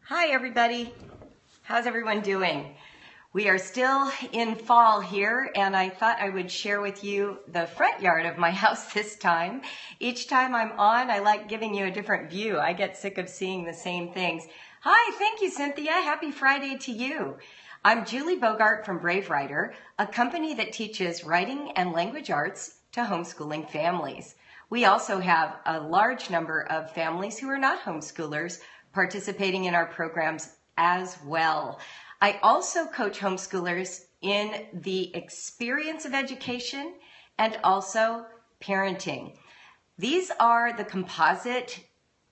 Hi everybody, how's everyone doing? We are still in fall here, and I thought I would share with you the front yard of my house this time. Each time I'm on, I like giving you a different view. I get sick of seeing the same things. Hi, thank you, Cynthia. Happy Friday to you. I'm Julie Bogart from Brave Writer, a company that teaches writing and language arts to homeschooling families. We also have a large number of families who are not homeschoolers participating in our programs as well. I also coach homeschoolers in the experience of education and also parenting. These are the composite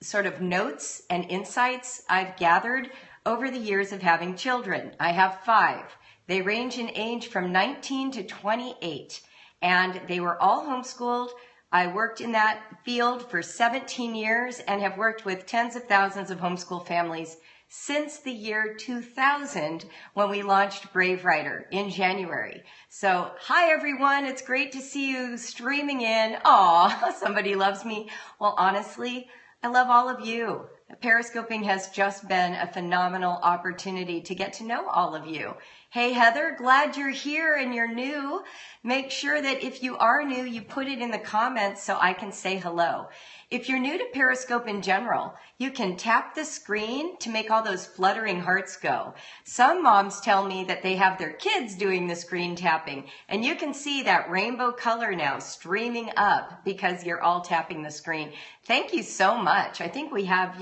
sort of notes and insights I've gathered over the years of having children. I have 5. They range in age from 19 to 28, and they were all homeschooled. I worked in that field for 17 years and have worked with tens of thousands of homeschool families since the year 2000 when we launched Brave Writer in January. So, hi everyone, it's great to see you streaming in. Aw, somebody loves me. Well, honestly, I love all of you. Periscoping has just been a phenomenal opportunity to get to know all of you. Hey Heather, glad you're here and you're new. Make sure that if you are new, you put it in the comments so I can say hello. If you're new to Periscope in general, you can tap the screen to make all those fluttering hearts go. Some moms tell me that they have their kids doing the screen tapping, and you can see that rainbow color now streaming up because you're all tapping the screen. Thank you so much. I think we have,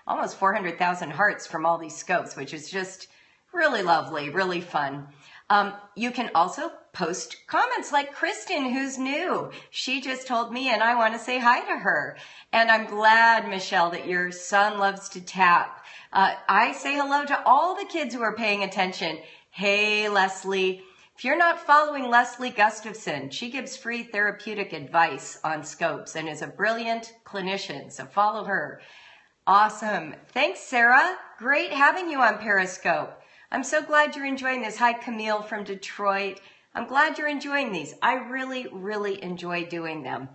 almost 400,000 hearts from all these scopes, which is just really lovely, really fun. You can also post comments like Kristen, who's new. She just told me, and I want to say hi to her. And I'm glad, Michelle, that your son loves to tap. I say hello to all the kids who are paying attention. Hey, Leslie. If you're not following Leslie Gustafson, she gives free therapeutic advice on scopes and is a brilliant clinician, so follow her. Awesome. Thanks, Sarah. Great having you on Periscope. I'm so glad you're enjoying this. Hi, Camille from Detroit. I'm glad you're enjoying these. I really, really enjoy doing them.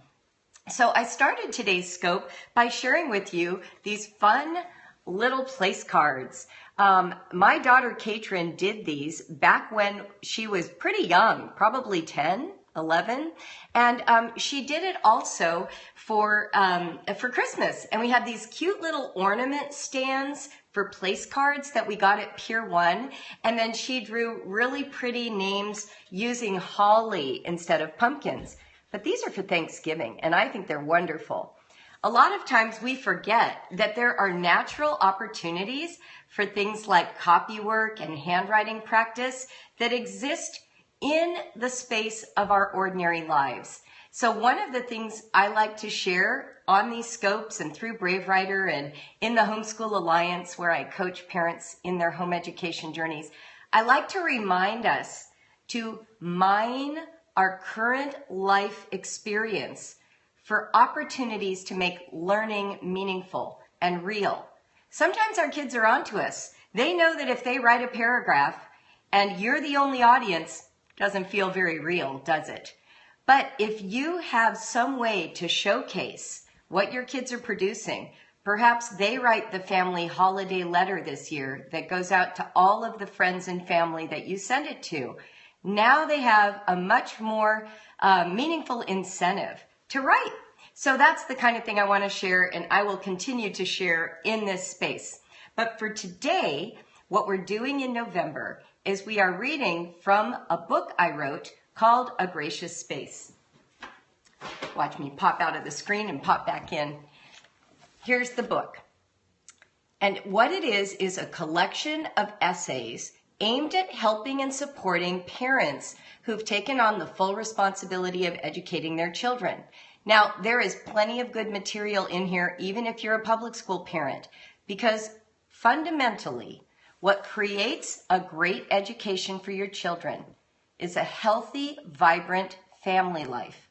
So I started today's scope by sharing with you these fun little place cards. My daughter, Katrin, did these back when she was pretty young, probably 10, 11. And she did it also for Christmas. And we have these cute little ornament stands for place cards that we got at Pier 1. And then she drew really pretty names using holly instead of pumpkins. But these are for Thanksgiving, and I think they're wonderful. A lot of times we forget that there are natural opportunities for things like copywork and handwriting practice that exist in the space of our ordinary lives. So one of the things I like to share on these scopes and through Brave Writer and in the Homeschool Alliance, where I coach parents in their home education journeys, I like to remind us to mine our current life experience for opportunities to make learning meaningful and real. Sometimes our kids are onto us. They know that if they write a paragraph and you're the only audience, doesn't feel very real, does it? But if you have some way to showcase what your kids are producing, perhaps they write the family holiday letter this year that goes out to all of the friends and family that you send it to. Now they have a much more meaningful incentive to write. So that's the kind of thing I want to share, and I will continue to share in this space. But for today, what we're doing in November is we are reading from a book I wrote called A Gracious Space. Watch me pop out of the screen and pop back in. Here's the book. And what it is a collection of essays aimed at helping and supporting parents who've taken on the full responsibility of educating their children. Now, there is plenty of good material in here, even if you're a public school parent, because fundamentally, what creates a great education for your children is a healthy, vibrant family life.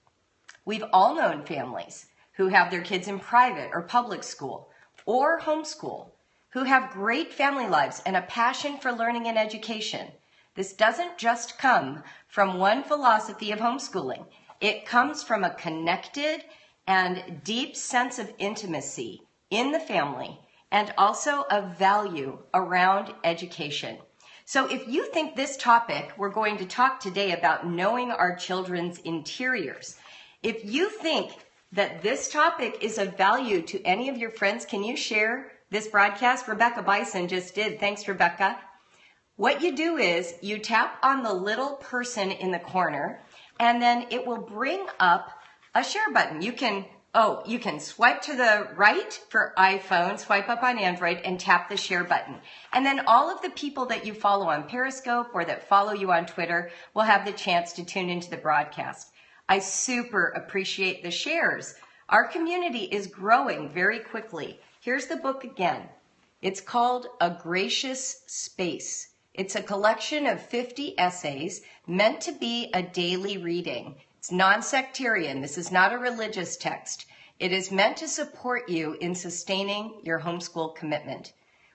We've all known families who have their kids in private or public school or homeschool, who have great family lives and a passion for learning and education. This doesn't just come from one philosophy of homeschooling. It comes from a connected and deep sense of intimacy in the family and also of value around education. So if you think this topic, we're going to talk today about knowing our children's interiors. If you think that this topic is of value to any of your friends, can you share this broadcast? Rebecca Bison just did. Thanks, Rebecca. What you do is you tap on the little person in the corner, and then it will bring up a share button. You can swipe to the right for iPhone, swipe up on Android, and tap the share button. And then all of the people that you follow on Periscope or that follow you on Twitter will have the chance to tune into the broadcast. I super appreciate the shares. Our community is growing very quickly. Here's the book again. It's called A Gracious Space. It's a collection of 50 essays meant to be a daily reading. It's non-sectarian. This is not a religious text. It is meant to support you in sustaining your homeschool commitment.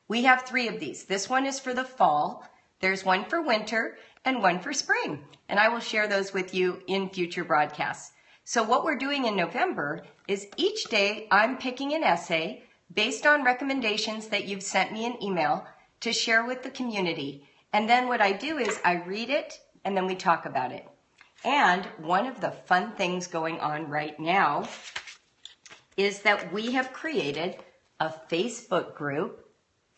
We have 3 of these. This one is for the fall. There's one for winter and one for spring. And I will share those with you in future broadcasts. So what we're doing in November is each day I'm picking an essay based on recommendations that you've sent me an email to share with the community. And then what I do is I read it and then we talk about it. And one of the fun things going on right now is that we have created a Facebook group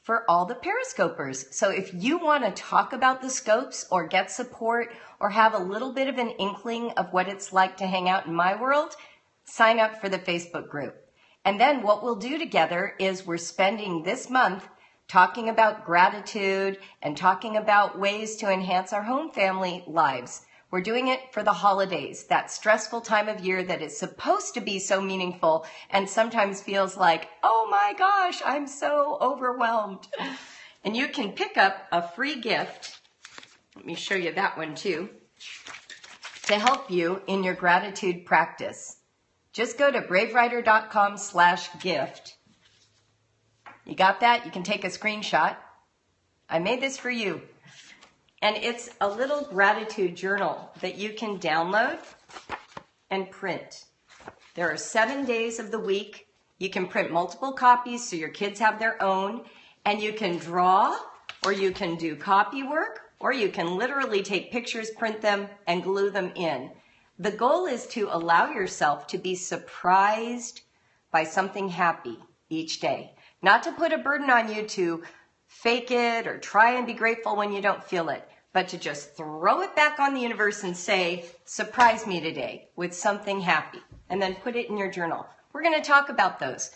for all the Periscopers. So if you want to talk about the scopes or get support or have a little bit of an inkling of what it's like to hang out in my world, sign up for the Facebook group. And then what we'll do together is we're spending this month talking about gratitude and talking about ways to enhance our home family lives. We're doing it for the holidays, that stressful time of year that is supposed to be so meaningful and sometimes feels like, oh my gosh, I'm so overwhelmed. And you can pick up a free gift, let me show you that one too, to help you in your gratitude practice. Just go to bravewriter.com/gift. You got that? You can take a screenshot. I made this for you. And it's a little gratitude journal that you can download and print. There are 7 days of the week. You can print multiple copies so your kids have their own. And you can draw, or you can do copy work, or you can literally take pictures, print them, and glue them in. The goal is to allow yourself to be surprised by something happy each day. Not to put a burden on you to fake it or try and be grateful when you don't feel it, but to just throw it back on the universe and say, surprise me today with something happy, and then put it in your journal. We're going to talk about those.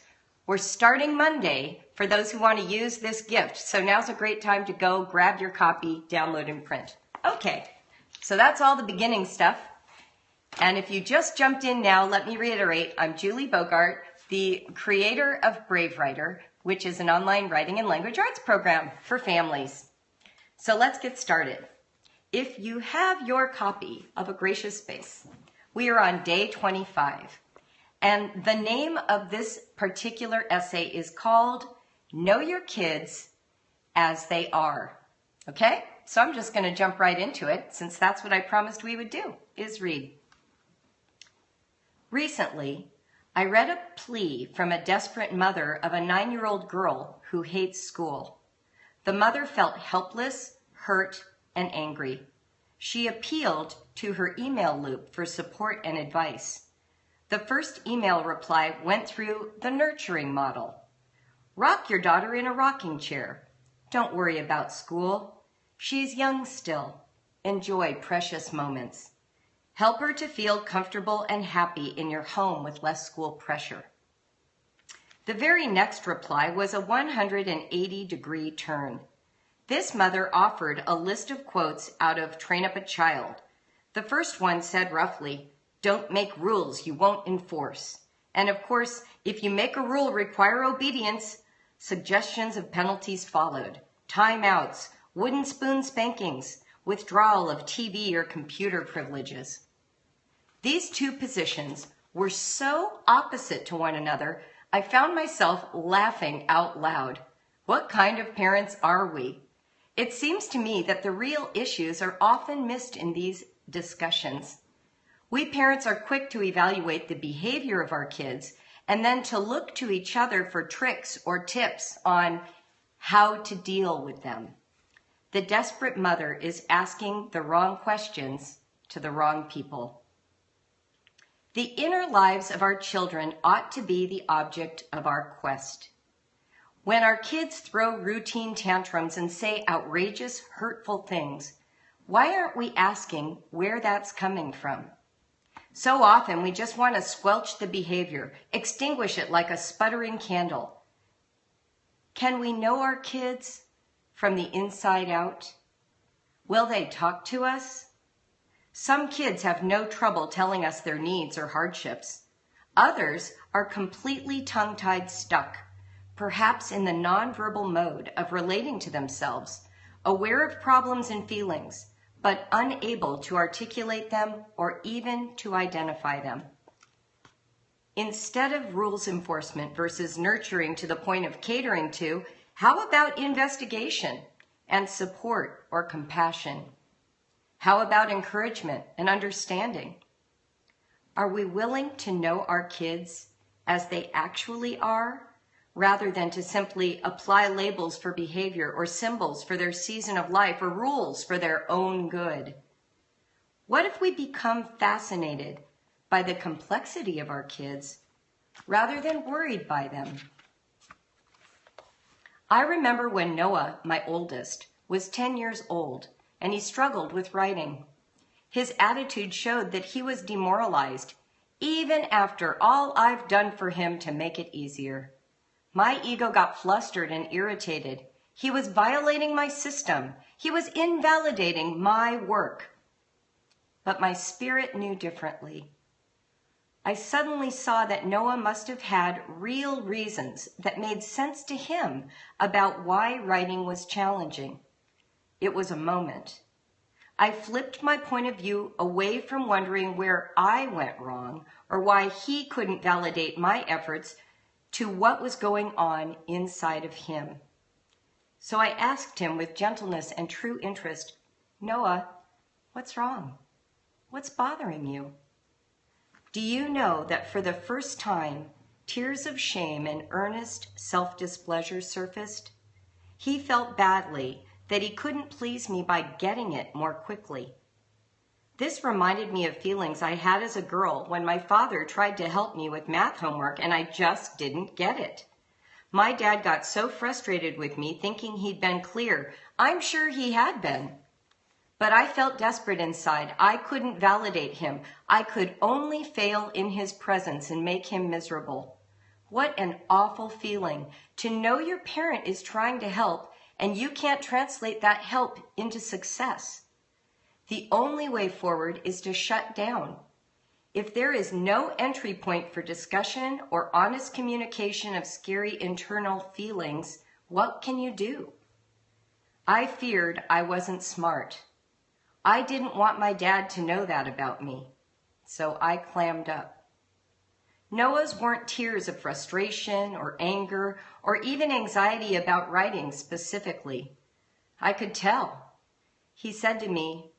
We're starting Monday for those who want to use this gift. So now's a great time to go grab your copy, download, and print. Okay, so that's all the beginning stuff. And if you just jumped in now, let me reiterate, I'm Julie Bogart, the creator of Brave Writer, which is an online writing and language arts program for families. So let's get started. If you have your copy of A Gracious Space, we are on day 25. And the name of this particular essay is called Know Your Kids as They Are. Okay? So I'm just going to jump right into it, since that's what I promised we would do, is read. Recently, I read a plea from a desperate mother of a 9-year-old girl who hates school. The mother felt helpless, hurt, and angry. She appealed to her email loop for support and advice. The first email reply went through the nurturing model. Rock your daughter in a rocking chair. Don't worry about school. She's young still. Enjoy precious moments. Help her to feel comfortable and happy in your home with less school pressure. The very next reply was a 180-degree turn. This mother offered a list of quotes out of Train Up a Child. The first one said roughly, "Don't make rules you won't enforce." And of course, if you make a rule require obedience, suggestions of penalties followed. Timeouts, wooden spoon spankings, withdrawal of TV or computer privileges. These two positions were so opposite to one another, I found myself laughing out loud. What kind of parents are we? It seems to me that the real issues are often missed in these discussions. We parents are quick to evaluate the behavior of our kids and then to look to each other for tricks or tips on how to deal with them. The desperate mother is asking the wrong questions to the wrong people. The inner lives of our children ought to be the object of our quest. When our kids throw routine tantrums and say outrageous, hurtful things, why aren't we asking where that's coming from? So often we just want to squelch the behavior, extinguish it like a sputtering candle. Can we know our kids from the inside out? Will they talk to us? Some kids have no trouble telling us their needs or hardships. Others are completely tongue-tied stuck, perhaps in the nonverbal mode of relating to themselves, aware of problems and feelings, but unable to articulate them or even to identify them. Instead of rules enforcement versus nurturing to the point of catering to, how about investigation and support or compassion? How about encouragement and understanding? Are we willing to know our kids as they actually are, rather than to simply apply labels for behavior or symbols for their season of life or rules for their own good? What if we become fascinated by the complexity of our kids rather than worried by them? I remember when Noah, my oldest, was 10 years old and he struggled with writing. His attitude showed that he was demoralized, even after all I've done for him to make it easier. My ego got flustered and irritated. He was violating my system. He was invalidating my work. But my spirit knew differently. I suddenly saw that Noah must have had real reasons that made sense to him about why writing was challenging. It was a moment. I flipped my point of view away from wondering where I went wrong or why he couldn't validate my efforts to what was going on inside of him. So I asked him with gentleness and true interest, "Noah, what's wrong? What's bothering you?" Do you know that for the first time, tears of shame and earnest self-displeasure surfaced? He felt badly that he couldn't please me by getting it more quickly. This reminded me of feelings I had as a girl when my father tried to help me with math homework and I just didn't get it. My dad got so frustrated with me thinking he'd been clear. I'm sure he had been. But I felt desperate inside. I couldn't validate him. I could only fail in his presence and make him miserable. What an awful feeling to know your parent is trying to help and you can't translate that help into success. The only way forward is to shut down. If there is no entry point for discussion or honest communication of scary internal feelings, what can you do? I feared I wasn't smart. I didn't want my dad to know that about me, so I clammed up. Noah's weren't tears of frustration or anger or even anxiety about writing specifically. I could tell. He said to me,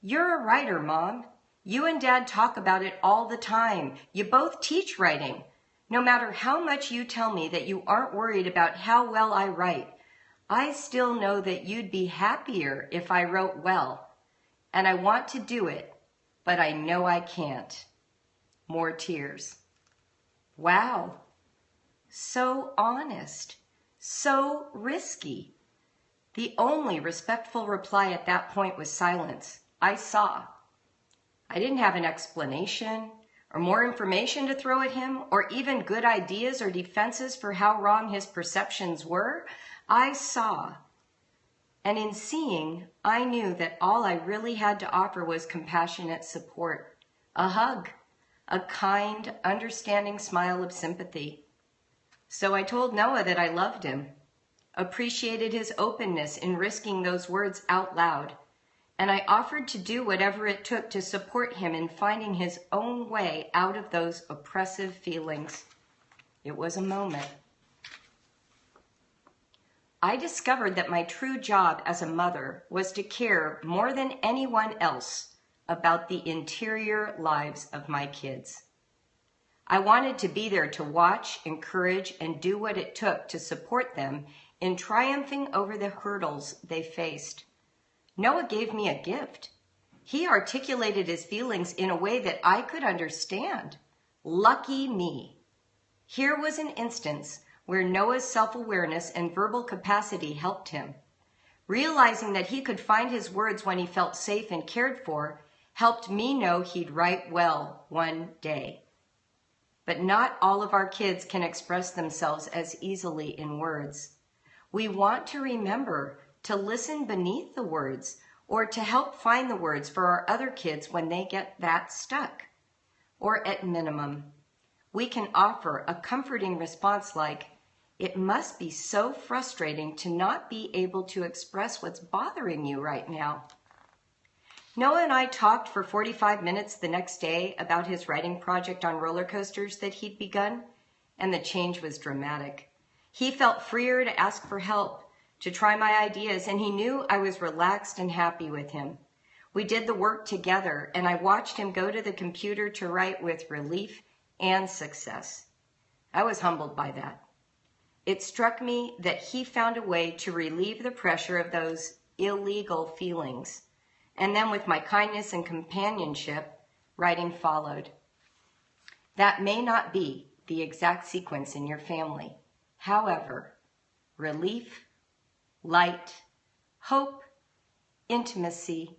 "You're a writer, Mom. You and Dad talk about it all the time. You both teach writing. No matter how much you tell me that you aren't worried about how well I write, I still know that you'd be happier if I wrote well. And I want to do it, but I know I can't." More tears. Wow. So honest. So risky. The only respectful reply at that point was silence. I saw. I didn't have an explanation or more information to throw at him or even good ideas or defenses for how wrong his perceptions were. I saw. And in seeing, I knew that all I really had to offer was compassionate support, a hug, a kind, understanding smile of sympathy. So I told Noah that I loved him, appreciated his openness in risking those words out loud, and I offered to do whatever it took to support him in finding his own way out of those oppressive feelings. It was a moment. I discovered that my true job as a mother was to care more than anyone else about the interior lives of my kids. I wanted to be there to watch, encourage, and do what it took to support them in triumphing over the hurdles they faced. Noah gave me a gift. He articulated his feelings in a way that I could understand. Lucky me. Here was an instance where Noah's self-awareness and verbal capacity helped him. Realizing that he could find his words when he felt safe and cared for helped me know he'd write well one day. But not all of our kids can express themselves as easily in words. We want to remember to listen beneath the words or to help find the words for our other kids when they get that stuck. Or at minimum, we can offer a comforting response like, "It must be so frustrating to not be able to express what's bothering you right now." Noah and I talked for 45 minutes the next day about his writing project on roller coasters that he'd begun, and the change was dramatic. He felt freer to ask for help, to try my ideas, and he knew I was relaxed and happy with him. We did the work together, and I watched him go to the computer to write with relief and success. I was humbled by that. It struck me that he found a way to relieve the pressure of those illegal feelings. And then with my kindness and companionship, writing followed. That may not be the exact sequence in your family. However, relief, light, hope, intimacy,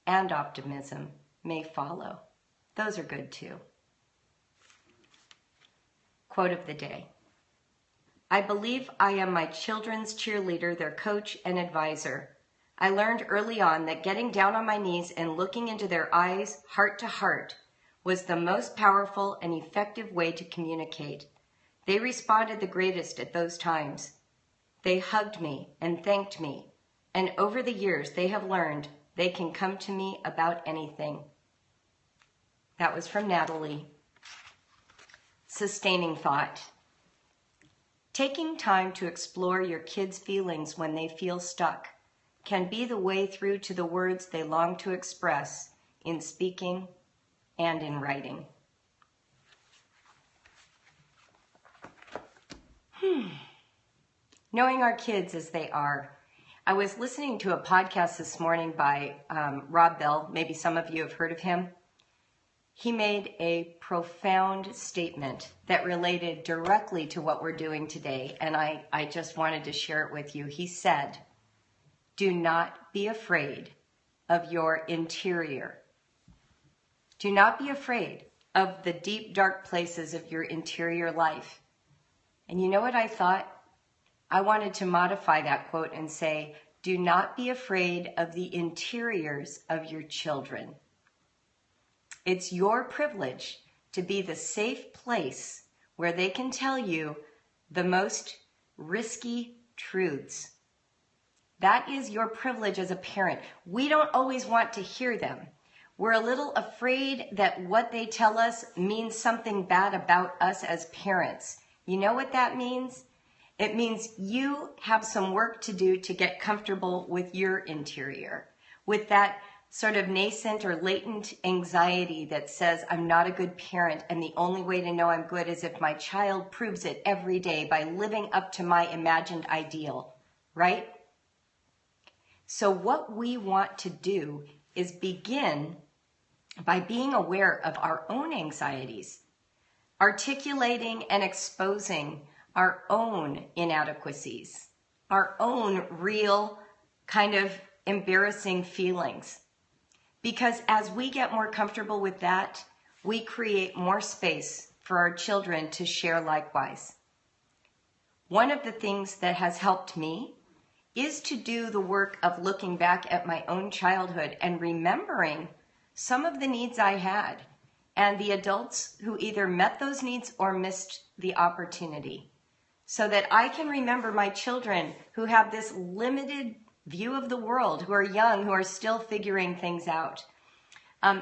and optimism may follow. Those are good too. Quote of the day. I believe I am my children's cheerleader, their coach and advisor. I learned early on that getting down on my knees and looking into their eyes, heart to heart, was the most powerful and effective way to communicate. They responded the greatest at those times. They hugged me and thanked me, and over the years they have learned they can come to me about anything. That was from Natalie. Sustaining thought. Taking time to explore your kids' feelings when they feel stuck can be the way through to the words they long to express in speaking and in writing. Knowing our kids as they are. I was listening to a podcast this morning by Rob Bell. Maybe some of you have heard of him. He made a profound statement that related directly to what we're doing today, and I just wanted to share it with you. He said, "Do not be afraid of your interior. Do not be afraid of the deep, dark places of your interior life." And you know what I thought? I wanted to modify that quote and say, "Do not be afraid of the interiors of your children." It's your privilege to be the safe place where they can tell you the most risky truths. That is your privilege as a parent. We don't always want to hear them. We're a little afraid that what they tell us means something bad about us as parents. You know what that means? It means you have some work to do to get comfortable with your interior, with that sort of nascent or latent anxiety that says, I'm not a good parent, and the only way to know I'm good is if my child proves it every day by living up to my imagined ideal, right? So what we want to do is begin by being aware of our own anxieties, articulating and exposing our own inadequacies, our own real kind of embarrassing feelings. Because as we get more comfortable with that, we create more space for our children to share likewise. One of the things that has helped me is to do the work of looking back at my own childhood and remembering some of the needs I had and the adults who either met those needs or missed the opportunity, so that I can remember my children who have this limited view of the world, who are young, who are still figuring things out.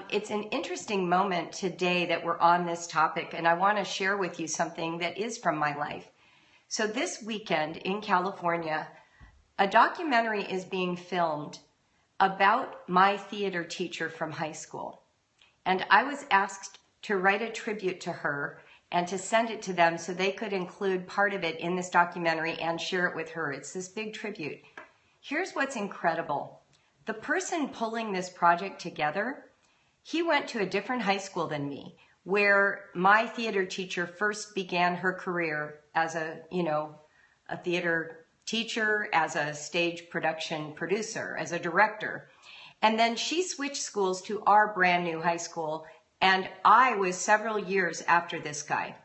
It's an interesting moment today that we're on this topic, and I want to share with you something that is from my life. So this weekend in California, a documentary is being filmed about my theater teacher from high school. And I was asked to write a tribute to her and to send it to them so they could include part of it in this documentary and share it with her. It's this big tribute. Here's what's incredible. The person pulling this project together, he went to a different high school than me, where my theater teacher first began her career as a theater teacher, as a stage production producer, as a director. And then she switched schools to our brand new high school, and I was several years after this guy.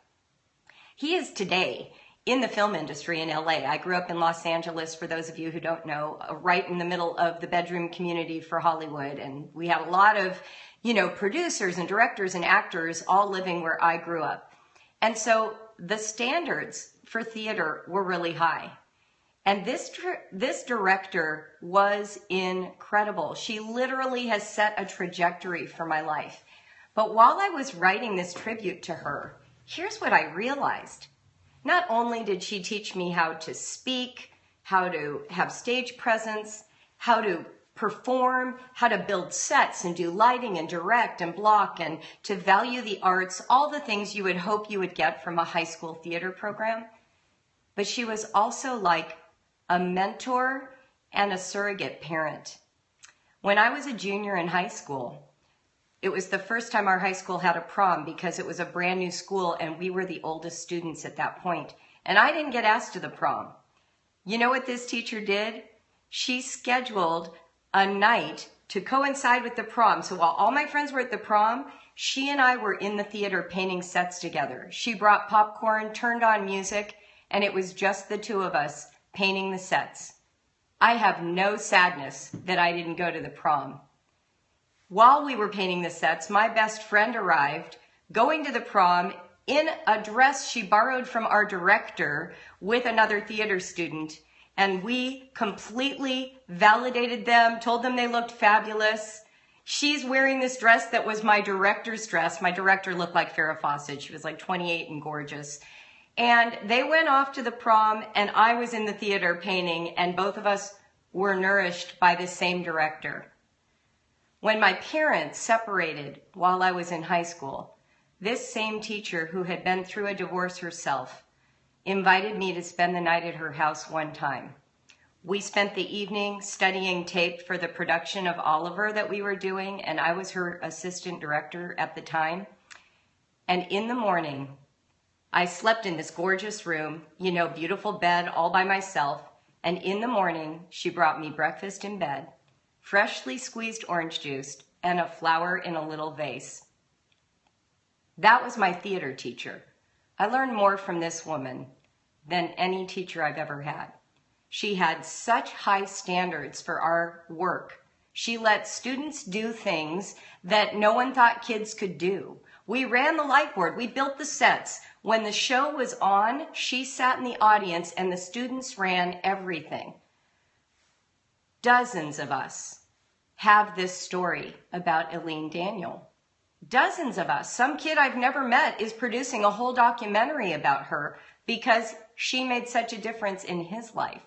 He is today in the film industry in LA. I grew up in Los Angeles, for those of you who don't know, right in the middle of the bedroom community for Hollywood. And we had a lot of, producers and directors and actors all living where I grew up. And so the standards for theater were really high. And this director was incredible. She literally has set a trajectory for my life. But while I was writing this tribute to her, here's what I realized. Not only did she teach me how to speak, how to have stage presence, how to perform, how to build sets and do lighting and direct and block and to value the arts, all the things you would hope you would get from a high school theater program, but she was also like a mentor and a surrogate parent. When I was a junior in high school, it was the first time our high school had a prom because it was a brand new school and we were the oldest students at that point. And I didn't get asked to the prom. You know what this teacher did? She scheduled a night to coincide with the prom. So while all my friends were at the prom, she and I were in the theater painting sets together. She brought popcorn, turned on music, and it was just the two of us painting the sets. I have no sadness that I didn't go to the prom. While we were painting the sets, my best friend arrived, going to the prom in a dress she borrowed from our director with another theater student, and we completely validated them, told them they looked fabulous. She's wearing this dress that was my director's dress. My director looked like Farrah Fawcett. She was like 28 and gorgeous. And they went off to the prom, and I was in the theater painting, and both of us were nourished by the same director. When my parents separated while I was in high school, this same teacher, who had been through a divorce herself, invited me to spend the night at her house one time. We spent the evening studying tape for the production of Oliver that we were doing, and I was her assistant director at the time. And in the morning, I slept in this gorgeous room, beautiful bed all by myself. And in the morning, she brought me breakfast in bed, freshly squeezed orange juice, and a flower in a little vase. That was my theater teacher. I learned more from this woman than any teacher I've ever had. She had such high standards for our work. She let students do things that no one thought kids could do. We ran the light board. We built the sets. When the show was on, she sat in the audience and the students ran everything. Dozens of us have this story about Eileen Daniel. Dozens of us. Some kid I've never met is producing a whole documentary about her because she made such a difference in his life.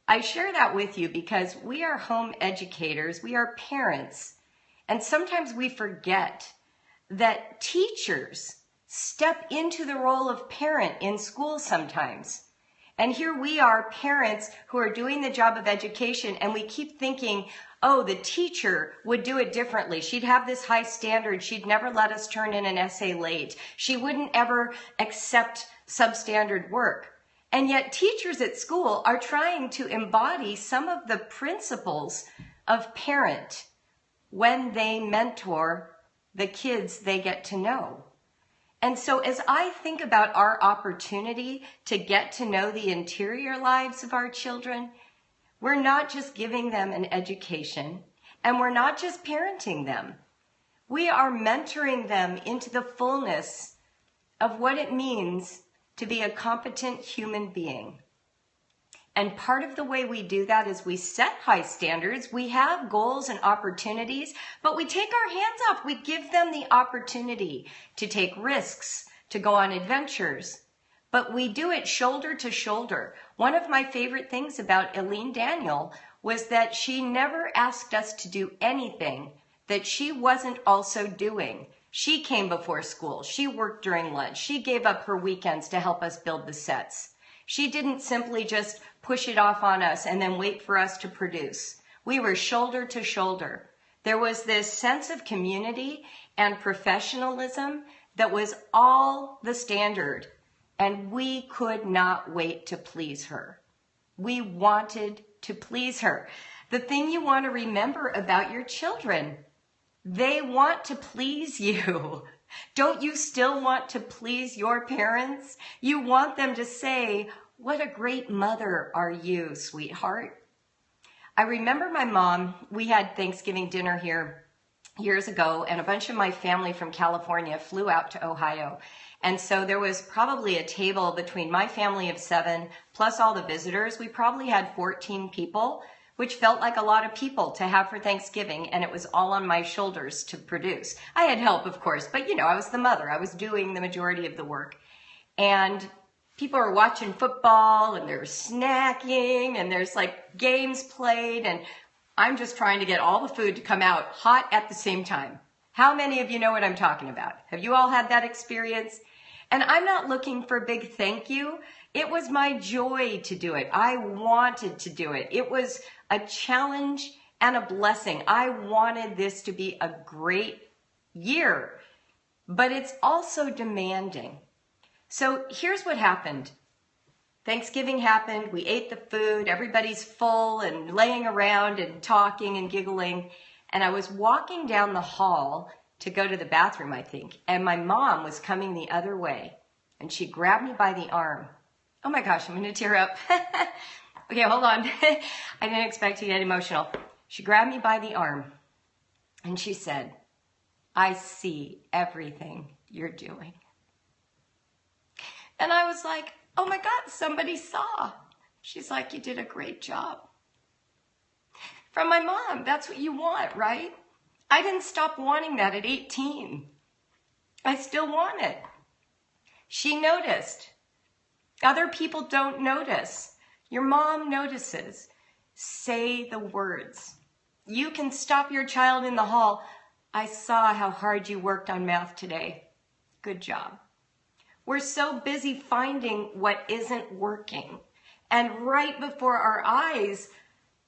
I share that with you because we are home educators, we are parents, and sometimes we forget that teachers step into the role of parent in school sometimes. And here we are, parents who are doing the job of education, and we keep thinking, oh, the teacher would do it differently. She'd have this high standard. She'd never let us turn in an essay late. She wouldn't ever accept substandard work. And yet teachers at school are trying to embody some of the principles of parent when they mentor the kids they get to know. And so as I think about our opportunity to get to know the interior lives of our children, we're not just giving them an education, and we're not just parenting them. We are mentoring them into the fullness of what it means to be a competent human being. And part of the way we do that is we set high standards, we have goals and opportunities, but we take our hands off. We give them the opportunity to take risks, to go on adventures, but we do it shoulder to shoulder. One of my favorite things about Eileen Daniel was that she never asked us to do anything that she wasn't also doing. She came before school. She worked during lunch. She gave up her weekends to help us build the sets. She didn't simply just push it off on us and then wait for us to produce. We were shoulder to shoulder. There was this sense of community and professionalism that was all the standard, and we could not wait to please her. We wanted to please her. The thing you want to remember about your children, they want to please you. Don't you still want to please your parents? You want them to say, "What a great mother are you, sweetheart." I remember my mom, we had Thanksgiving dinner here years ago, and a bunch of my family from California flew out to Ohio. And so there was probably a table between my family of 7 plus all the visitors. We probably had 14 people, which felt like a lot of people to have for Thanksgiving, and it was all on my shoulders to produce. I had help, of course, but I was the mother. I was doing the majority of the work. And people are watching football, and they're snacking, and there's like games played, and I'm just trying to get all the food to come out hot at the same time. How many of you know what I'm talking about? Have you all had that experience? And I'm not looking for a big thank you. It was my joy to do it. I wanted to do it. It was a challenge and a blessing. I wanted this to be a great year, but it's also demanding. So here's what happened. Thanksgiving happened, we ate the food, everybody's full and laying around and talking and giggling. And I was walking down the hall to go to the bathroom, I think, and my mom was coming the other way, and she grabbed me by the arm. Oh my gosh, I'm gonna tear up. Okay, hold on. I didn't expect to get emotional. She grabbed me by the arm, and she said, "I see everything you're doing." And I was like, "Oh my God, somebody saw." She's like, "You did a great job." From my mom, that's what you want, right? I didn't stop wanting that at 18. I still want it. She noticed. Other people don't notice. Your mom notices. Say the words. You can stop your child in the hall. "I saw how hard you worked on math today. Good job." We're so busy finding what isn't working. And right before our eyes,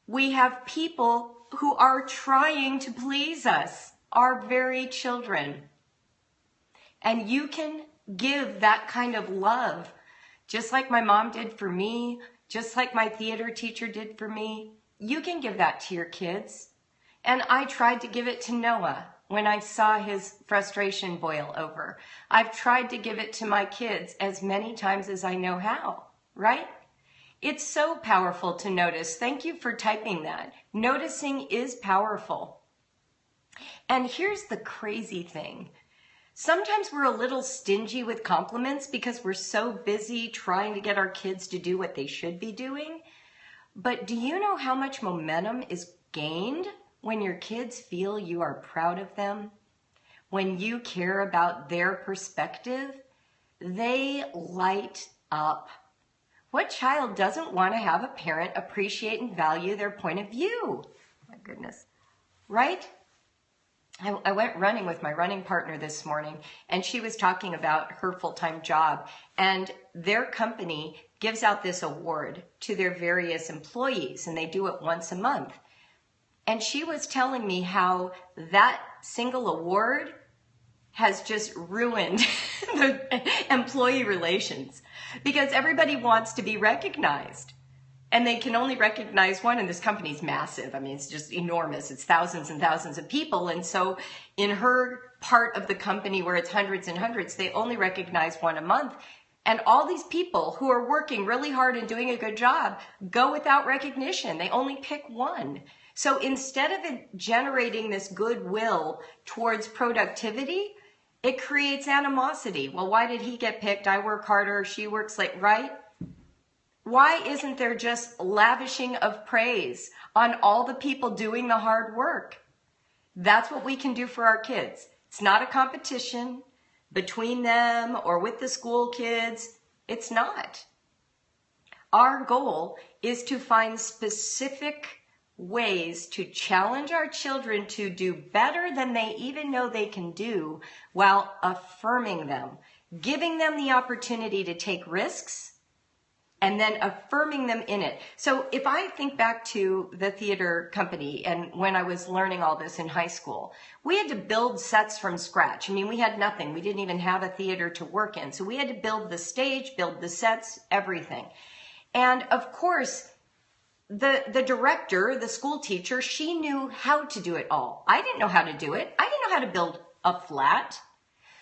we have people who are trying to please us, our very children. And you can give that kind of love, just like my mom did for me, just like my theater teacher did for me. You can give that to your kids. And I tried to give it to Noah when I saw his frustration boil over. I've tried to give it to my kids as many times as I know how, right? It's so powerful to notice. Thank you for typing that. Noticing is powerful. And here's the crazy thing. Sometimes we're a little stingy with compliments because we're so busy trying to get our kids to do what they should be doing. But do you know how much momentum is gained when your kids feel you are proud of them? When you care about their perspective, they light up. What child doesn't want to have a parent appreciate and value their point of view? My goodness, right? I went running with my running partner this morning, and she was talking about her full-time job, and their company gives out this award to their various employees, and they do it once a month. And she was telling me how that single award has just ruined the employee relations because everybody wants to be recognized, and they can only recognize one, and this company's massive. I mean, it's just enormous. It's thousands and thousands of people. And so in her part of the company where it's hundreds and hundreds, they only recognize one a month. And all these people who are working really hard and doing a good job go without recognition. They only pick one. So instead of it generating this goodwill towards productivity, it creates animosity. Well, why did he get picked? I work harder, she works late, right? Why isn't there just lavishing of praise on all the people doing the hard work? That's what we can do for our kids. It's not a competition between them or with the school kids. It's not. Our goal is to find specific ways to challenge our children to do better than they even know they can do while affirming them, giving them the opportunity to take risks, and then affirming them in it. So if I think back to the theater company and when I was learning all this in high school, we had to build sets from scratch. I mean, we had nothing. We didn't even have a theater to work in. So we had to build the stage, build the sets, everything. And of course, the director, the school teacher, she knew how to do it all. I didn't know how to do it. I didn't know how to build a flat.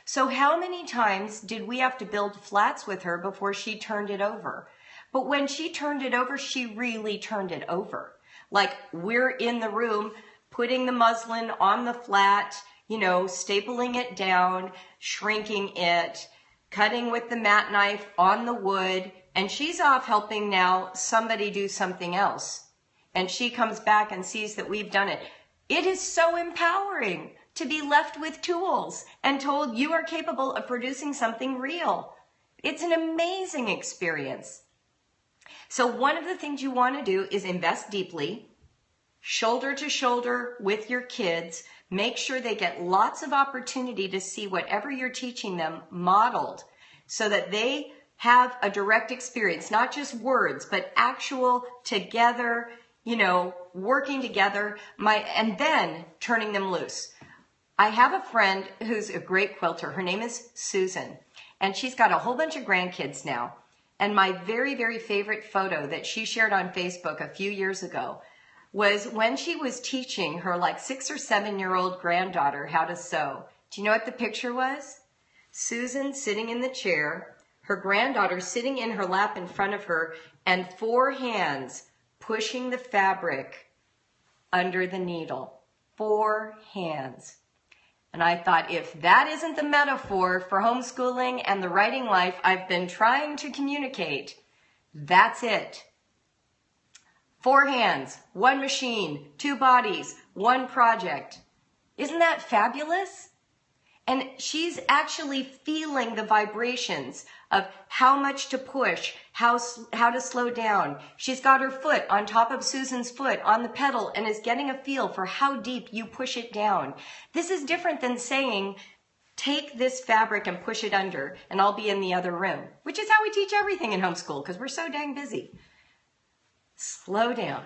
So how many times did we have to build flats with her before she turned it over? But when she turned it over, she really turned it over. Like, we're in the room putting the muslin on the flat, you know, stapling it down, shrinking it, cutting with the mat knife on the wood, and she's off helping now somebody do something else. And she comes back and sees that we've done it. It is so empowering to be left with tools and told you are capable of producing something real. It's an amazing experience. So one of the things you want to do is invest deeply, shoulder to shoulder with your kids. Make sure they get lots of opportunity to see whatever you're teaching them modeled so that they have a direct experience, not just words, but actual together, you know, working together, and then turning them loose. I have a friend who's a great quilter. Her name is Susan, and she's got a whole bunch of grandkids now. And my very, very favorite photo that she shared on Facebook a few years ago was when she was teaching her like 6 or 7-year-old granddaughter how to sew. Do you know what the picture was? Susan sitting in the chair, her granddaughter sitting in her lap in front of her, and 4 hands pushing the fabric under the needle. 4 hands. And I thought, if that isn't the metaphor for homeschooling and the writing life I've been trying to communicate, that's it. 4 hands, 1 machine, 2 bodies, 1 project. Isn't that fabulous? And she's actually feeling the vibrations of how much to push, how to slow down. She's got her foot on top of Susan's foot on the pedal and is getting a feel for how deep you push it down. This is different than saying, take this fabric and push it under and I'll be in the other room, which is how we teach everything in homeschool because we're so dang busy. Slow down,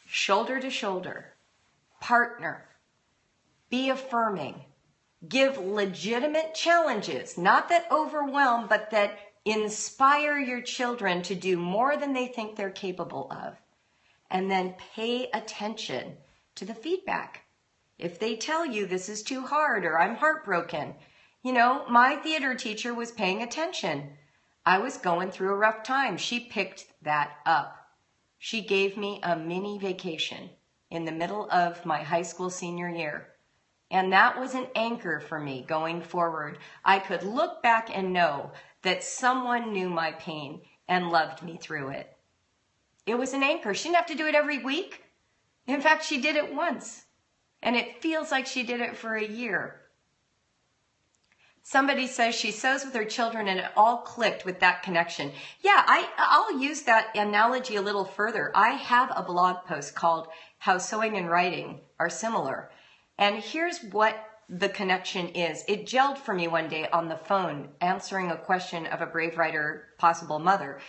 shoulder to shoulder, partner, be affirming. Give legitimate challenges, not that overwhelm, but that inspire your children to do more than they think they're capable of. And then pay attention to the feedback. If they tell you this is too hard or I'm heartbroken, you know, my theater teacher was paying attention. I was going through a rough time. She picked that up. She gave me a mini vacation in the middle of my high school senior year. And that was an anchor for me going forward. I could look back and know that someone knew my pain and loved me through it. It was an anchor. She didn't have to do it every week. In fact, she did it once. And it feels like she did it for a year. Somebody says she sews with her children and it all clicked with that connection. Yeah, I'll use that analogy a little further. I have a blog post called How Sewing and Writing Are Similar. And here's what the connection is. It gelled for me one day on the phone, answering a question of a brave writer, possible mother.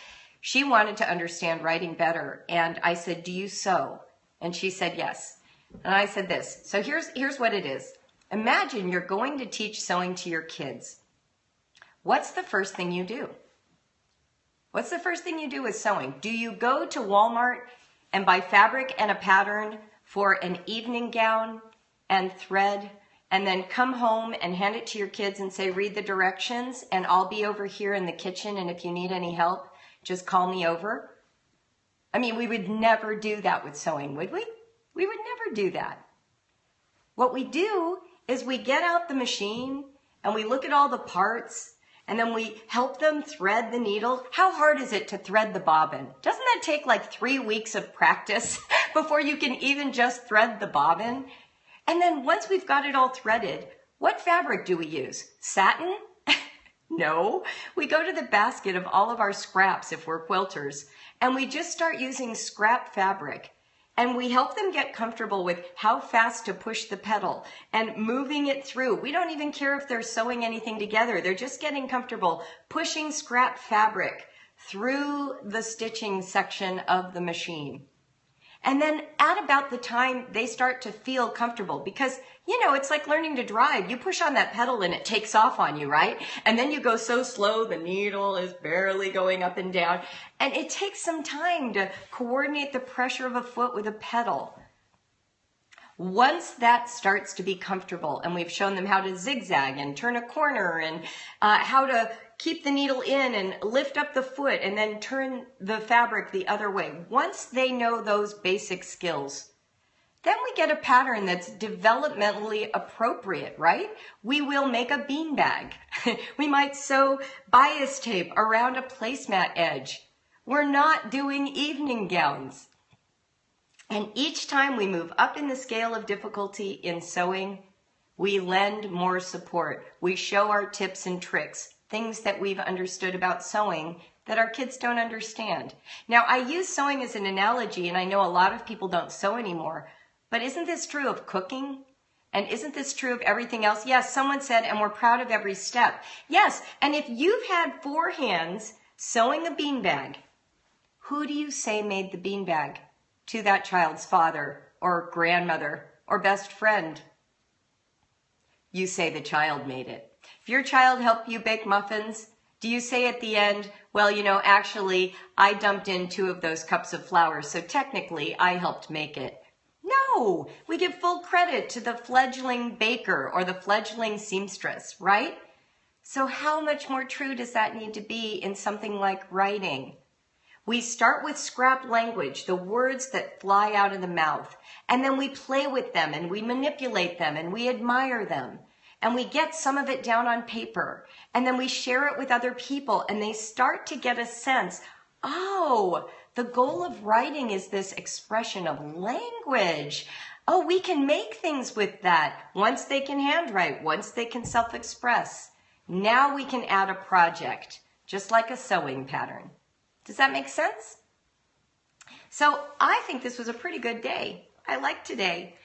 She wanted to understand writing better. And I said, do you sew? And she said, yes. And I said this. So here's what it is. Imagine you're going to teach sewing to your kids. What's the first thing you do? What's the first thing you do with sewing? Do you go to Walmart and buy fabric and a pattern for an evening gown and thread, and then come home and hand it to your kids and say, read the directions, and I'll be over here in the kitchen, and if you need any help, just call me over? I mean, we would never do that with sewing, would we? We would never do that. What we do is we get out the machine, and we look at all the parts, and then we help them thread the needle. How hard is it to thread the bobbin? Doesn't that take like 3 weeks of practice before you can even just thread the bobbin? And then once we've got it all threaded, what fabric do we use? Satin? No. We go to the basket of all of our scraps if we're quilters, and we just start using scrap fabric. And we help them get comfortable with how fast to push the pedal and moving it through. We don't even care if they're sewing anything together. They're just getting comfortable pushing scrap fabric through the stitching section of the machine. And then at about the time they start to feel comfortable, because, you know, it's like learning to drive. You push on that pedal and it takes off on you, right? And then you go so slow, the needle is barely going up and down. And it takes some time to coordinate the pressure of a foot with a pedal. Once that starts to be comfortable, and we've shown them how to zigzag and turn a corner and how to keep the needle in and lift up the foot and then turn the fabric the other way. Once they know those basic skills, then we get a pattern that's developmentally appropriate, right? We will make a beanbag. We might sew bias tape around a placemat edge. We're not doing evening gowns. And each time we move up in the scale of difficulty in sewing, we lend more support. We show our tips and tricks, things that we've understood about sewing that our kids don't understand. Now, I use sewing as an analogy, and I know a lot of people don't sew anymore, but isn't this true of cooking? And isn't this true of everything else? Yes, someone said, and we're proud of every step. Yes, and if you've had 4 hands sewing a beanbag, who do you say made the beanbag to that child's father or grandmother or best friend? You say the child made it. If your child helped you bake muffins, do you say at the end, well, you know, actually, I dumped in 2 of those cups of flour, so technically I helped make it? No, we give full credit to the fledgling baker or the fledgling seamstress, right? So how much more true does that need to be in something like writing? We start with scrap language, the words that fly out of the mouth, and then we play with them and we manipulate them and we admire them. And we get some of it down on paper, and then we share it with other people, and they start to get a sense, oh, the goal of writing is this expression of language. Oh, we can make things with that. Once they can handwrite, once they can self-express. Now we can add a project, just like a sewing pattern. Does that make sense? So I think this was a pretty good day. I like today.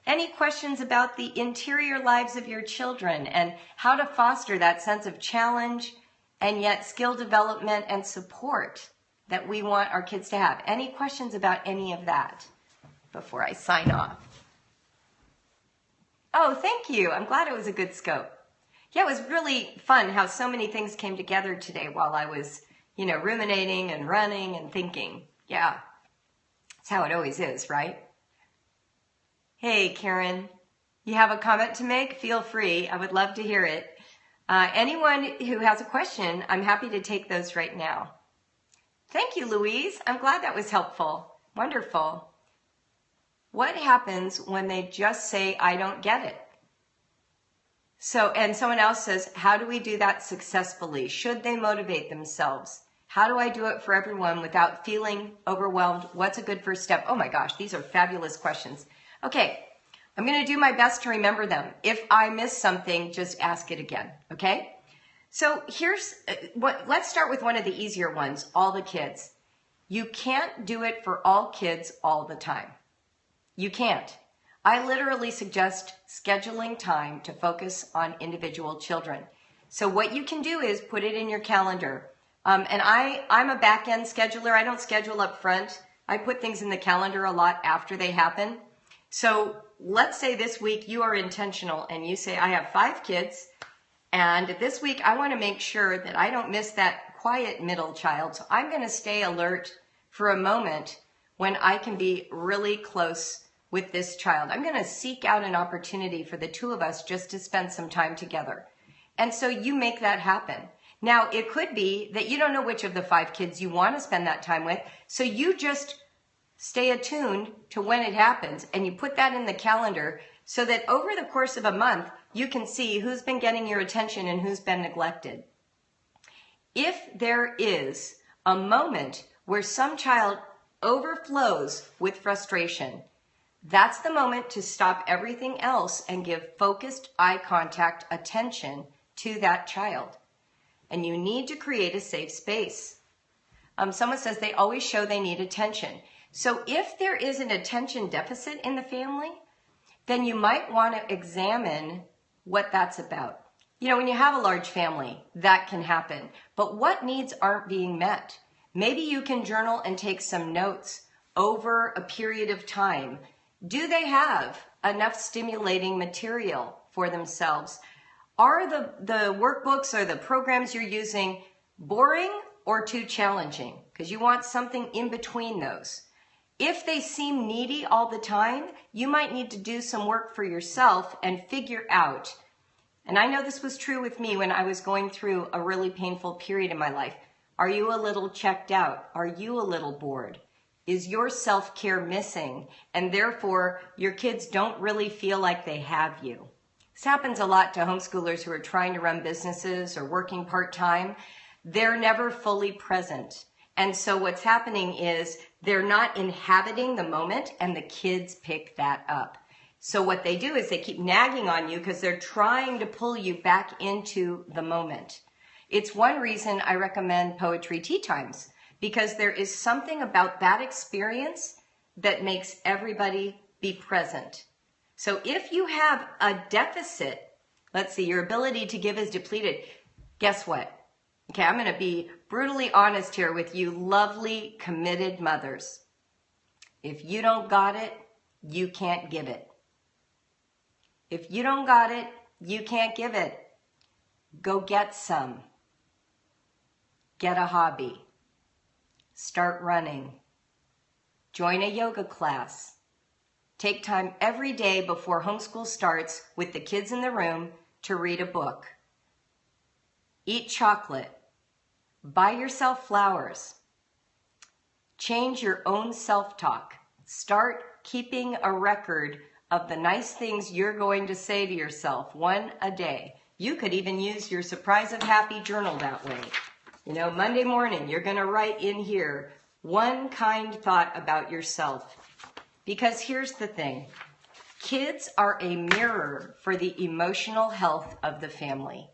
Any questions about the interior lives of your children and how to foster that sense of challenge and yet skill development and support that we want our kids to have? Any questions about any of that before I sign off? Oh, thank you. I'm glad it was a good scope. Yeah, it was really fun how so many things came together today while I was, you know, ruminating and running and thinking. Yeah, that's how it always is, right? Hey, Karen, you have a comment to make? Feel free. I would love to hear it. Anyone who has a question, I'm happy to take those right now. Thank you, Louise. I'm glad that was helpful. Wonderful. What happens when they just say, I don't get it? So, and someone else says, how do we do that successfully? Should they motivate themselves? How do I do it for everyone without feeling overwhelmed? What's a good first step? Oh my gosh, these are fabulous questions. Okay, I'm going to do my best to remember them. If I miss something, just ask it again, okay? So here's let's start with one of the easier ones, all the kids. You can't do it for all kids all the time. You can't. I literally suggest scheduling time to focus on individual children. So what you can do is put it in your calendar. And I'm a back-end scheduler. I don't schedule up front. I put things in the calendar a lot after they happen. So let's say this week you are intentional and you say, I have 5 kids, and this week I want to make sure that I don't miss that quiet middle child. So I'm going to stay alert for a moment when I can be really close with this child. I'm going to seek out an opportunity for the 2 of us just to spend some time together. And so you make that happen. Now, it could be that you don't know which of the 5 kids you want to spend that time with, so you just stay attuned to when it happens, and you put that in the calendar so that over the course of a month, you can see who's been getting your attention and who's been neglected. If there is a moment where some child overflows with frustration, that's the moment to stop everything else and give focused eye contact attention to that child. And you need to create a safe space. Someone says they always show they need attention. So if there is an attention deficit in the family, then you might want to examine what that's about. You know, when you have a large family, that can happen. But what needs aren't being met? Maybe you can journal and take some notes over a period of time. Do they have enough stimulating material for themselves? Are the workbooks or the programs you're using boring or too challenging? Because you want something in between those. If they seem needy all the time, you might need to do some work for yourself and figure out, and I know this was true with me when I was going through a really painful period in my life. Are you a little checked out? Are you a little bored? Is your self-care missing? And therefore, your kids don't really feel like they have you. This happens a lot to homeschoolers who are trying to run businesses or working part-time. They're never fully present. And so what's happening is they're not inhabiting the moment, and the kids pick that up. So what they do is they keep nagging on you because they're trying to pull you back into the moment. It's one reason I recommend poetry tea times, because there is something about that experience that makes everybody be present. So if you have a deficit, let's see, your ability to give is depleted, guess what? Okay, I'm going to be brutally honest here with you lovely, committed mothers. If you don't got it, you can't give it. If you don't got it, you can't give it. Go get some. Get a hobby. Start running. Join a yoga class. Take time every day before homeschool starts with the kids in the room to read a book. Eat chocolate. Buy yourself flowers. Change your own self-talk. Start keeping a record of the nice things you're going to say to yourself, one a day. You could even use your Surprise of Happy journal that way. You know, Monday morning, you're going to write in here one kind thought about yourself. Because here's the thing. Kids are a mirror for the emotional health of the family.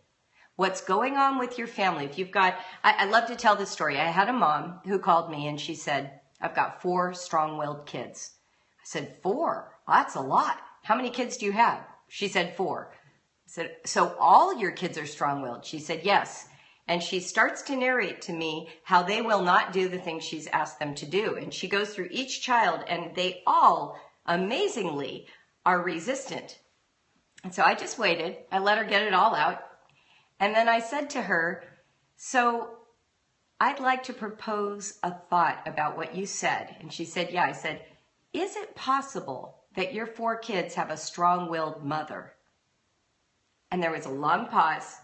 What's going on with your family? If you've got, I love to tell this story. I had a mom who called me and she said, I've got 4 strong-willed kids. I said, 4? Well, that's a lot. How many kids do you have? She said 4. I said, so all your kids are strong-willed? She said, yes. And she starts to narrate to me how they will not do the things she's asked them to do. And she goes through each child and they all, amazingly, are resistant. And so I just waited. I let her get it all out. And then I said to her, so I'd like to propose a thought about what you said. And she said, yeah. I said, is it possible that your 4 kids have a strong-willed mother? And there was a long pause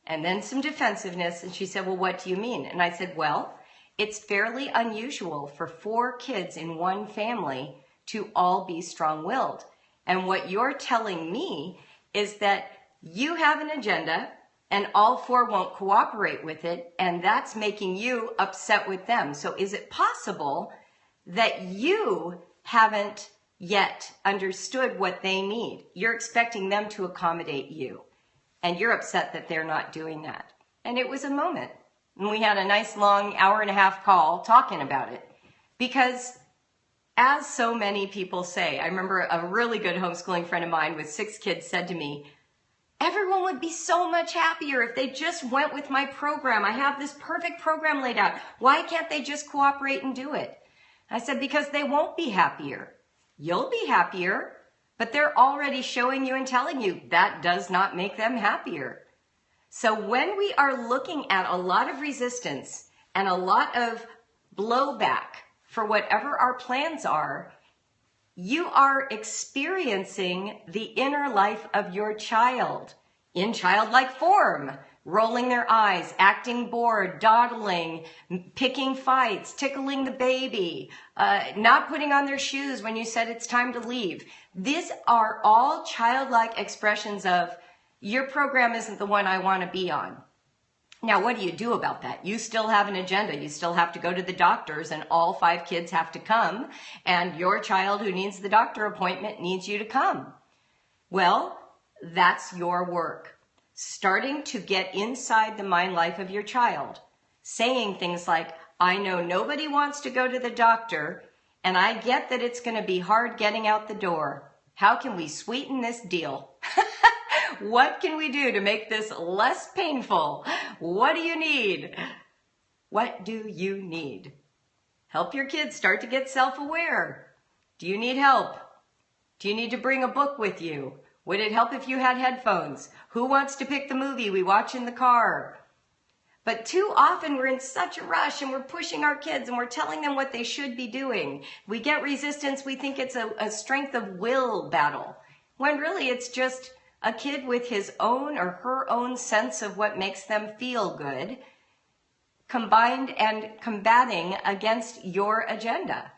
and then some defensiveness. And she said, well, what do you mean? And I said, well, it's fairly unusual for 4 kids in one family to all be strong-willed. And what you're telling me is that you have an agenda and all 4 won't cooperate with it, and that's making you upset with them. So is it possible that you haven't yet understood what they need? You're expecting them to accommodate you, and you're upset that they're not doing that. And it was a moment. And we had a nice long 1.5-hour call talking about it. Because as so many people say, I remember a really good homeschooling friend of mine with 6 kids said to me, everyone would be so much happier if they just went with my program. I have this perfect program laid out. Why can't they just cooperate and do it? I said, because they won't be happier. You'll be happier, but they're already showing you and telling you that does not make them happier. So when we are looking at a lot of resistance and a lot of blowback for whatever our plans are, you are experiencing the inner life of your child in childlike form, rolling their eyes, acting bored, dawdling, picking fights, tickling the baby, not putting on their shoes when you said it's time to leave. These are all childlike expressions of, your program isn't the one I want to be on. Now, what do you do about that? You still have an agenda. You still have to go to the doctors and all 5 kids have to come, and your child who needs the doctor appointment needs you to come. Well, that's your work. Starting to get inside the mind life of your child. Saying things like, I know nobody wants to go to the doctor, And I get that it's going to be hard getting out the door. How can we sweeten this deal? What can we do to make this less painful? What do you need? What do you need? Help your kids start to get self-aware. Do you need help? Do you need to bring a book with you? Would it help if you had headphones? Who wants to pick the movie we watch in the car? But too often we're in such a rush and we're pushing our kids and we're telling them what they should be doing. We get resistance. We think it's a strength of will battle, when really it's just a kid with his own or her own sense of what makes them feel good, combined and combating against your agenda.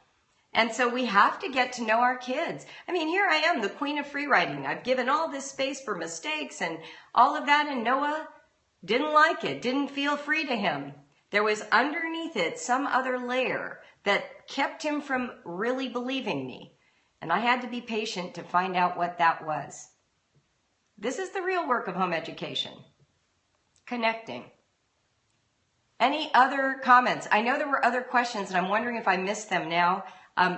And so we have to get to know our kids. I mean, here I am, the queen of free writing. I've given all this space for mistakes and all of that, and Noah didn't like it, didn't feel free to him. There was underneath it some other layer that kept him from really believing me. And I had to be patient to find out what that was. This is the real work of home education. Connecting. Any other comments? I know there were other questions and I'm wondering if I missed them now.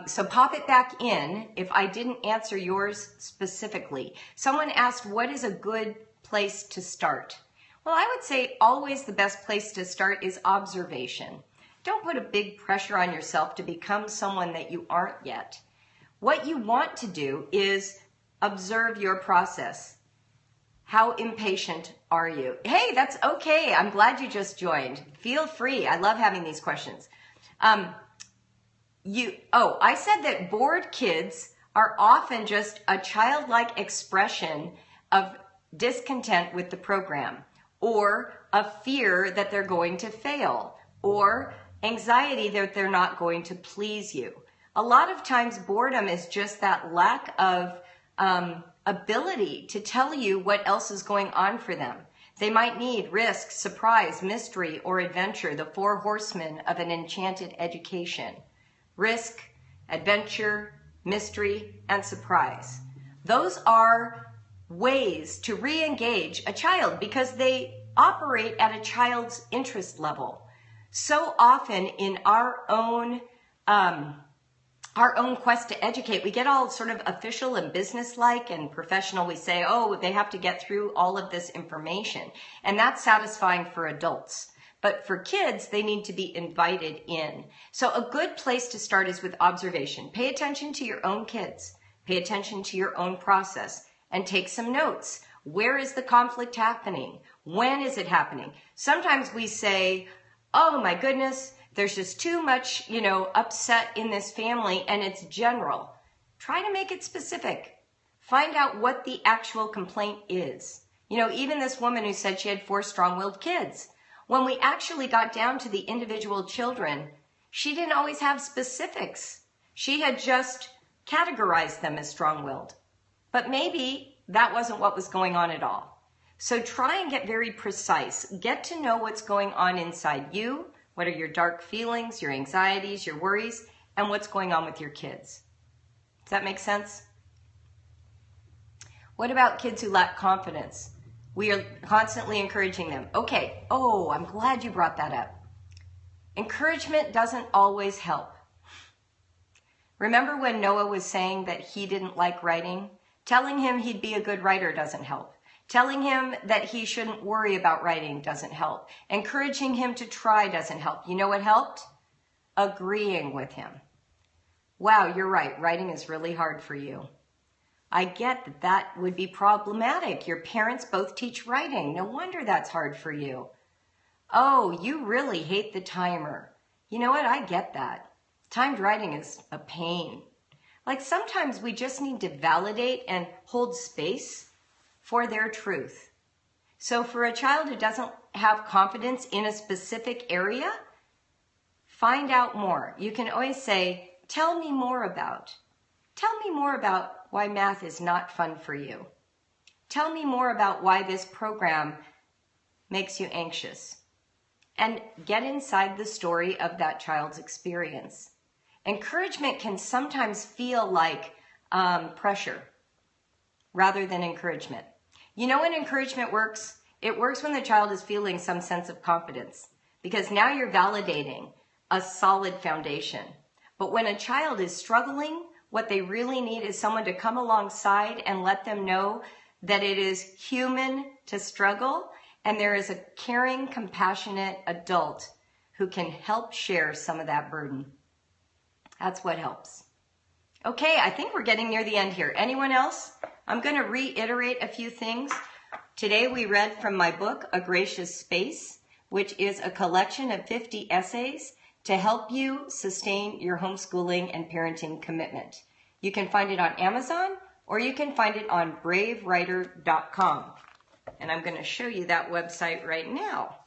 So pop it back in if I didn't answer yours specifically. Someone asked, what is a good place to start? Well, I would say always the best place to start is observation. Don't put a big pressure on yourself to become someone that you aren't yet. What you want to do is observe your process. How impatient are you? Hey, that's okay. I'm glad you just joined. Feel free. I love having these questions. I said that bored kids are often just a childlike expression of discontent with the program, or a fear that they're going to fail, or anxiety that they're not going to please you. A lot of times boredom is just that lack of ability to tell you what else is going on for them. They might need risk, surprise, mystery, or adventure, the four horsemen of an enchanted education. Risk, adventure, mystery, and surprise. Those are ways to re-engage a child because they operate at a child's interest level. So often in our own quest to educate, we get all sort of official and businesslike and professional. We say, oh, they have to get through all of this information. And that's satisfying for adults. But for kids, they need to be invited in. So a good place to start is with observation. Pay attention to your own kids. Pay attention to your own process and take some notes. Where is the conflict happening? When is it happening? Sometimes we say, oh my goodness, there's just too much, upset in this family and it's general. Try to make it specific. Find out what the actual complaint is. Even this woman who said she had 4 strong-willed kids. When we actually got down to the individual children, she didn't always have specifics. She had just categorized them as strong-willed. But maybe that wasn't what was going on at all. So try and get very precise. Get to know what's going on inside you. What are your dark feelings, your anxieties, your worries, and what's going on with your kids. Does that make sense? What about kids who lack confidence? We are constantly encouraging them. Okay, I'm glad you brought that up. Encouragement doesn't always help. Remember when Noah was saying that he didn't like writing? Telling him he'd be a good writer doesn't help. Telling him that he shouldn't worry about writing doesn't help. Encouraging him to try doesn't help. You know what helped? Agreeing with him. Wow, you're right. Writing is really hard for you. I get that would be problematic. Your parents both teach writing. No wonder that's hard for you. Oh, you really hate the timer. You know what? I get that. Timed writing is a pain. Like sometimes we just need to validate and hold space for their truth. So for a child who doesn't have confidence in a specific area, find out more. You can always say, tell me more about why math is not fun for you. Tell me more about why this program makes you anxious. And get inside the story of that child's experience. Encouragement can sometimes feel like pressure rather than encouragement. You know when encouragement works? It works when the child is feeling some sense of confidence because now you're validating a solid foundation. But when a child is struggling, what they really need is someone to come alongside and let them know that it is human to struggle, and there is a caring, compassionate adult who can help share some of that burden. That's what helps. Okay, I think we're getting near the end here. Anyone else? I'm going to reiterate a few things. Today we read from my book, A Gracious Space, which is a collection of 50 essays to help you sustain your homeschooling and parenting commitment. You can find it on Amazon, or you can find it on bravewriter.com. And I'm going to show you that website right now.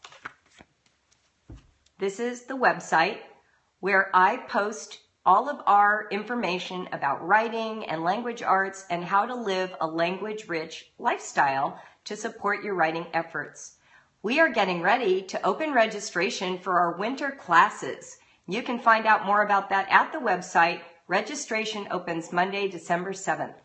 This is the website where I post all of our information about writing and language arts and how to live a language-rich lifestyle to support your writing efforts. We are getting ready to open registration for our winter classes. You can find out more about that at the website. Registration opens Monday, December 7th.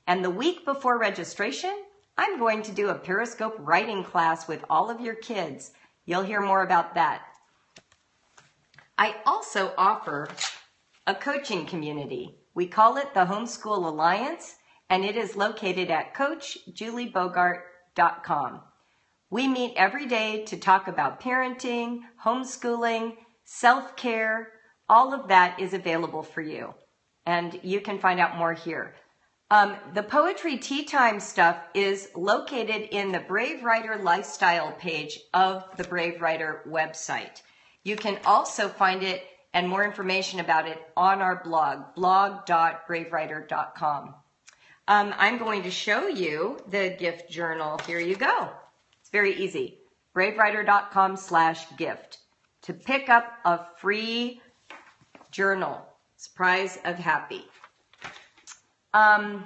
And the week before registration, I'm going to do a Periscope writing class with all of your kids. You'll hear more about that. I also offer a coaching community. We call it the Homeschool Alliance, and it is located at CoachJulieBogart.com. We meet every day to talk about parenting, homeschooling, self-care. All of that is available for you, and you can find out more here. The Poetry Tea Time stuff is located in the Brave Writer Lifestyle page of the Brave Writer website. You can also find it and more information about it on our blog, blog.bravewriter.com. I'm going to show you the gift journal. Here you go. It's very easy. bravewriter.com/gift to pick up a free journal. Surprise of Happy. The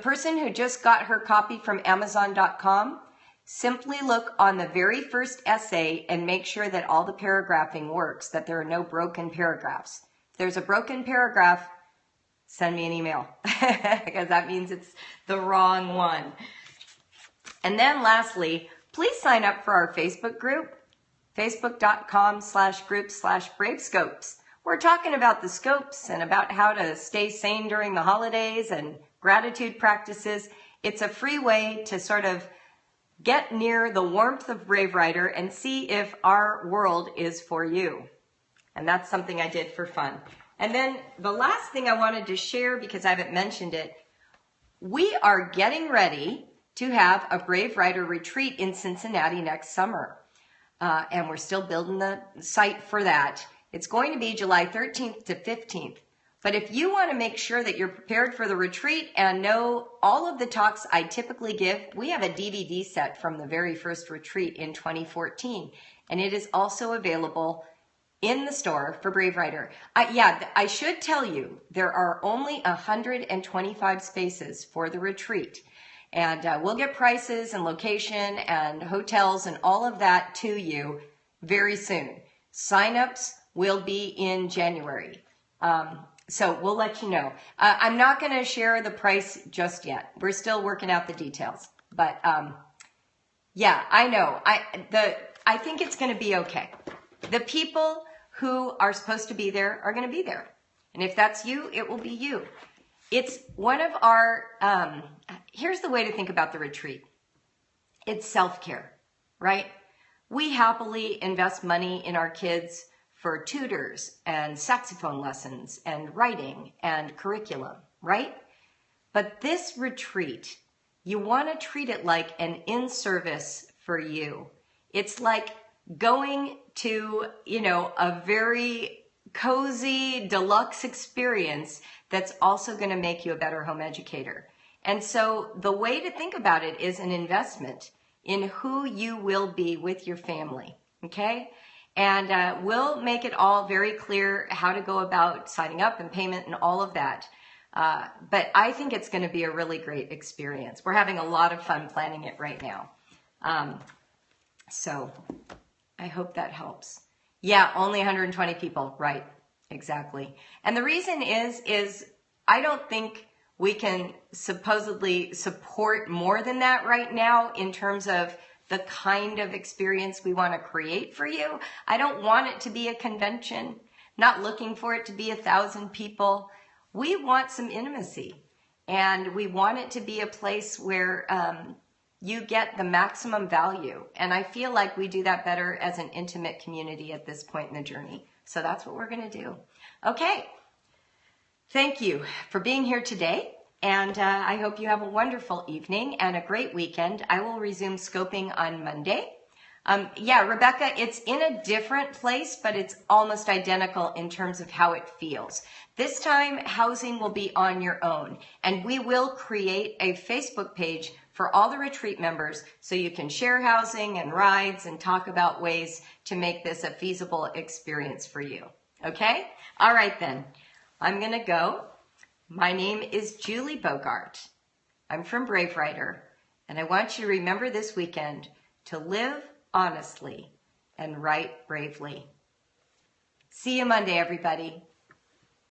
person who just got her copy from Amazon.com, simply look on the very first essay and make sure that all the paragraphing works, that there are no broken paragraphs. If there's a broken paragraph, send me an email because that means it's the wrong one. And then lastly, please sign up for our Facebook group, facebook.com/group/Bravescopes. We're talking about the scopes and about how to stay sane during the holidays and gratitude practices. It's a free way to sort of get near the warmth of Brave Writer and see if our world is for you. And that's something I did for fun. And then the last thing I wanted to share, because I haven't mentioned it, we are getting ready to have a Brave Writer retreat in Cincinnati next summer. And we're still building the site for that. It's going to be July 13th to 15th. But if you want to make sure that you're prepared for the retreat and know all of the talks I typically give, we have a DVD set from the very first retreat in 2014. And it is also available in the store for Brave Writer. I should tell you, there are only 125 spaces for the retreat. And we'll get prices and location and hotels and all of that to you very soon. Sign-ups will be in January. So we'll let you know. I'm not going to share the price just yet. We're still working out the details. But yeah, I know. I think it's going to be okay. The people who are supposed to be there are going to be there. And if that's you, it will be you. It's one of our, here's the way to think about the retreat. It's self-care, right? We happily invest money in our kids for tutors and saxophone lessons and writing and curriculum, right? But this retreat, you want to treat it like an in-service for you. It's like going to, a very cozy deluxe experience that's also going to make you a better home educator. And so the way to think about it is an investment in who you will be with your family, okay? And we'll make it all very clear how to go about signing up and payment and all of that. But I think it's going to be a really great experience. We're having a lot of fun planning it right now. So I hope that helps. Yeah, only 120 people. Right, exactly. And the reason is I don't think we can supposedly support more than that right now in terms of the kind of experience we want to create for you. I don't want it to be a convention. not looking for it to be 1,000 people. We want some intimacy, and we want it to be a place where you get the maximum value. And I feel like we do that better as an intimate community at this point in the journey. So that's what we're going to do. Okay. Thank you for being here today. And I hope you have a wonderful evening and a great weekend. I will resume scoping on Monday. Yeah, Rebecca, it's in a different place, but it's almost identical in terms of how it feels. This time, housing will be on your own, and we will create a Facebook page for all the retreat members so you can share housing and rides and talk about ways to make this a feasible experience for you. Okay? All right then. I'm going to go. My name is Julie Bogart. I'm from Brave Writer, and I want you to remember this weekend to live honestly and write bravely. See you Monday, everybody.